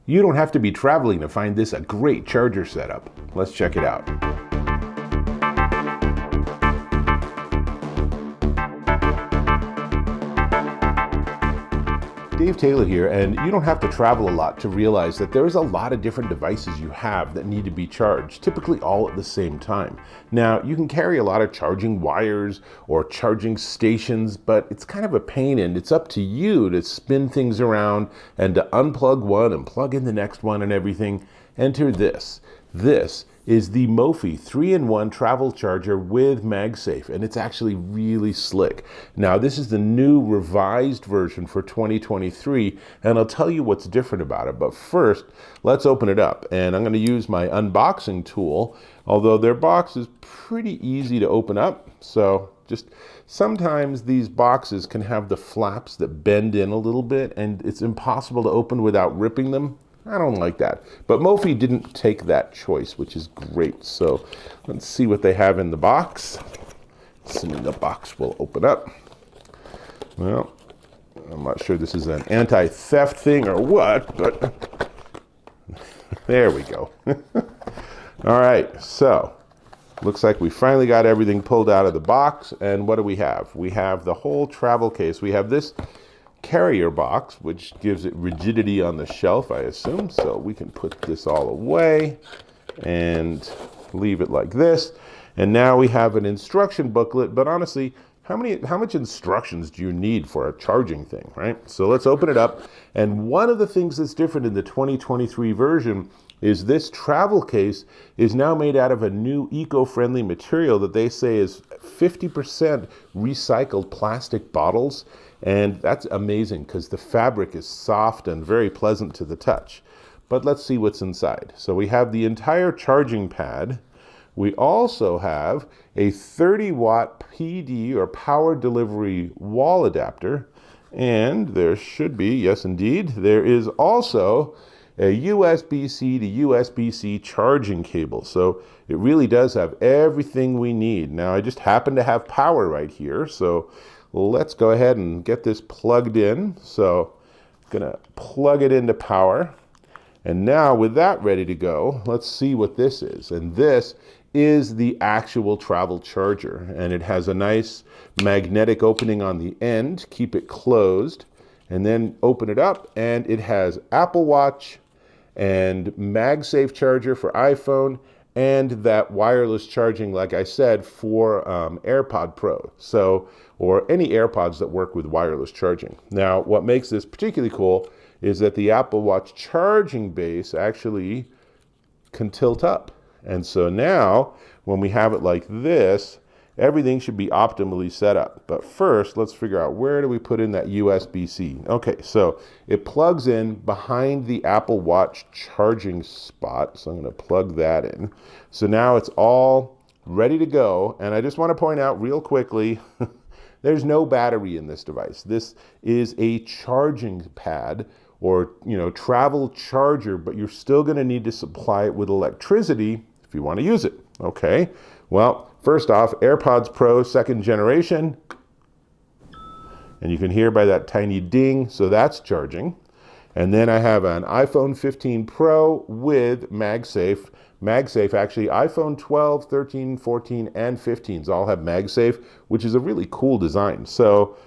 You don't have to be traveling to find this a great charger setup. Let's check it out. Dave Taylor here, and you don't have to travel a lot to realize that there's a lot of different devices you have that need to be charged, typically all at the same time. Now, you can carry a lot of charging wires or charging stations, but it's kind of a pain, and it's up to you to spin things around and to unplug one and plug in the next one and everything. Enter this. This is the Mophie 3-in-1 travel charger with MagSafe, and it's actually really slick. Now, this is the new revised version for 2023, and I'll tell you what's different about it. But first, let's open it up, and I'm going to use my unboxing tool, although their box is pretty easy to open up. So just sometimes these boxes can have the flaps that bend in a little bit, and it's impossible to open without ripping them. I don't like that. But Mophie didn't take that choice, which is great. So let's see what they have in the box. Assuming the box will open up. Well, I'm not sure this is an anti-theft thing or what, but there we go. All right, so looks like we finally got everything pulled out of the box. And what do we have? We have the whole travel case. We have this carrier box, which gives it rigidity on the shelf, I assume. So we can put this all away and leave it like this. And now we have an instruction booklet, but honestly, how much instructions do you need for a charging thing, right? So let's open it up. And one of the things that's different in the 2023 version is this travel case is now made out of a new eco-friendly material that they say is 50% recycled plastic bottles. And that's amazing because the fabric is soft and very pleasant to the touch. But let's see what's inside. So we have the entire charging pad. We also have a 30-watt PD or power delivery wall adapter. And there should be, yes indeed, there is also a USB-C to USB-C charging cable. So it really does have everything we need. Now I just happen to have power right here. So let's go ahead and get this plugged in. So I'm gonna plug it into power. And now with that ready to go, let's see what this is. And this is the actual travel charger. And it has a nice magnetic opening on the end. Keep it closed. And then open it up. And it has Apple Watch and MagSafe charger for iPhone, and that wireless charging, like I said, for AirPod Pro. So, or any AirPods that work with wireless charging. Now, what makes this particularly cool is that the Apple Watch charging base actually can tilt up. And so now, when we have it like this, everything should be optimally set up. But first, let's figure out where do we put in that USB-C. Okay, so it plugs in behind the Apple Watch charging spot. So I'm going to plug that in. So now it's all ready to go. And I just want to point out real quickly, there's no battery in this device. This is a charging pad or, travel charger, but you're still going to need to supply it with electricity if you want to use it. Okay, well, first off, AirPods Pro 2nd generation. And you can hear by that tiny ding, so that's charging. And then I have an iPhone 15 Pro with MagSafe. MagSafe, actually, iPhone 12, 13, 14, and 15s all have MagSafe, which is a really cool design. So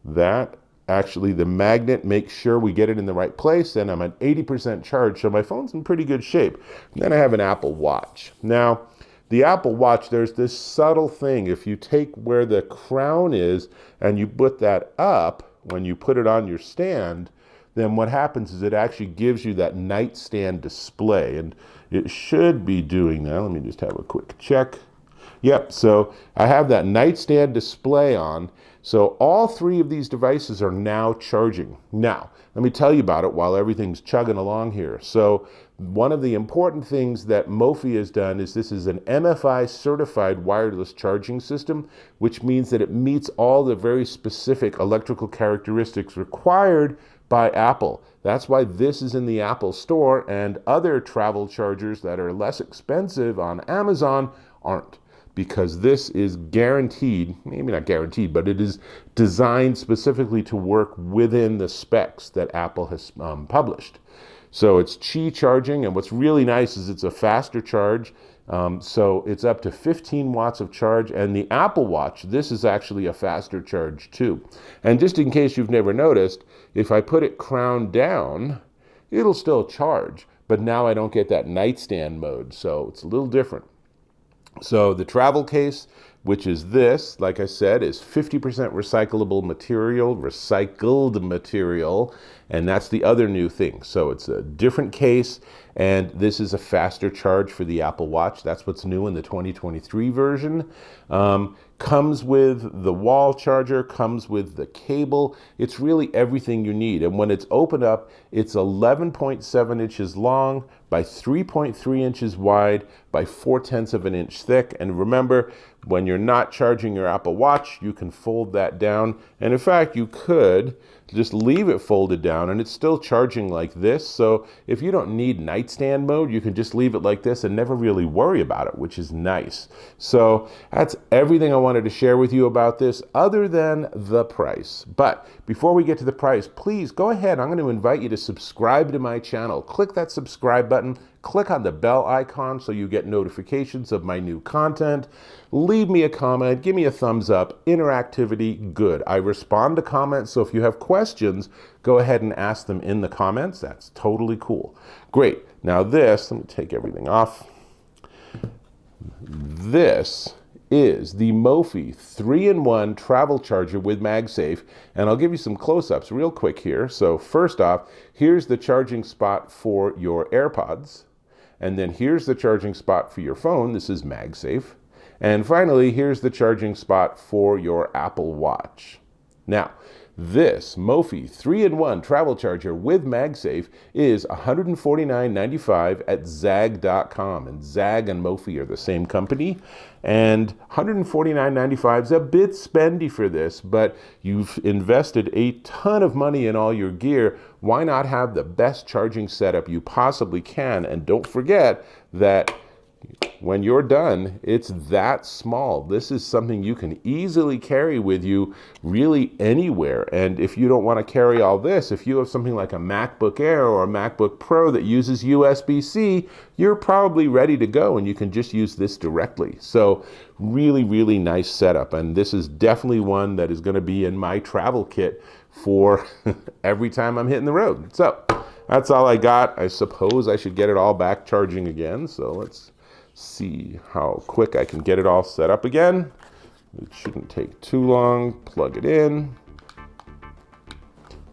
that actually, the magnet makes sure we get it in the right place, and I'm at 80% charge, so my phone's in pretty good shape. And then I have an Apple Watch. Now, the Apple Watch, there's this subtle thing. If you take where the crown is and you put that up, when you put it on your stand, then what happens is it actually gives you that nightstand display, and it should be doing that. Let me just have a quick check. Yep, so I have that nightstand display on. So all three of these devices are now charging. Now, let me tell you about it while everything's chugging along here. So one of the important things that Mophie has done is this is an MFI certified wireless charging system, which means that it meets all the very specific electrical characteristics required by Apple. That's why this is in the Apple Store, and other travel chargers that are less expensive on Amazon aren't. Because this is guaranteed, maybe not guaranteed, but it is designed specifically to work within the specs that Apple has published. So it's Qi charging, and what's really nice is it's a faster charge. So it's up to 15 watts of charge, and the Apple Watch, this is actually a faster charge too. And just in case you've never noticed, if I put it crown down, it'll still charge, but now I don't get that nightstand mode, so it's a little different. So the travel case, which is this, like I said, is 50% recycled material, and that's the other new thing. So it's a different case, and this is a faster charge for the Apple Watch. That's what's new in the 2023 version. Comes with the wall charger, comes with the cable. It's really everything you need. And when it's opened up, it's 11.7 inches long by 3.3 inches wide by 0.4 of an inch thick. And remember, when you're not charging your Apple Watch, you can fold that down. And in fact, you could just leave it folded down and it's still charging like this. So if you don't need nightstand mode, you can just leave it like this and never really worry about it, which is nice. So that's everything I wanted to share with you about this, other than the price. But before we get to the price, please go ahead. I'm going to invite you to subscribe to my channel. Click that subscribe button. Click on the bell icon so you get notifications of my new content. Leave me a comment, give me a thumbs up. Interactivity, good. I respond to comments, so if you have questions, go ahead and ask them in the comments. That's totally cool. Great. Now this, let me take everything off. This is the Mophie 3-in-1 travel charger with MagSafe, and I'll give you some close-ups real quick here. So first off, here's the charging spot for your AirPods, and then here's the charging spot for your phone. This is MagSafe. And finally, here's the charging spot for your Apple Watch. Now, this Mophie 3-in-1 travel charger with MagSafe is $149.95 at Zag.com. And Zag and Mophie are the same company. And $149.95 is a bit spendy for this, but you've invested a ton of money in all your gear. Why not have the best charging setup you possibly can? And don't forget that when you're done, it's that small. This is something you can easily carry with you really anywhere. And if you don't want to carry all this, if you have something like a MacBook Air or a MacBook Pro that uses USB-C, you're probably ready to go and you can just use this directly. So really, really nice setup. And this is definitely one that is going to be in my travel kit for every time I'm hitting the road. So that's all I got. I suppose I should get it all back charging again. So let's see how quick I can get it all set up again. It shouldn't take too long. Plug it in.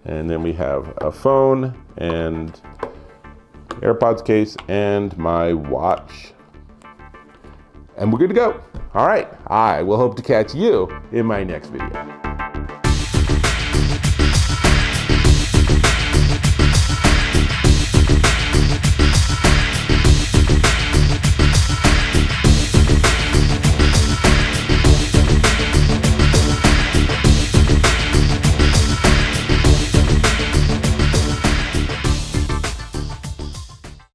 And then we have a phone and AirPods case and my watch. And we're good to go. All right. I will hope to catch you in my next video.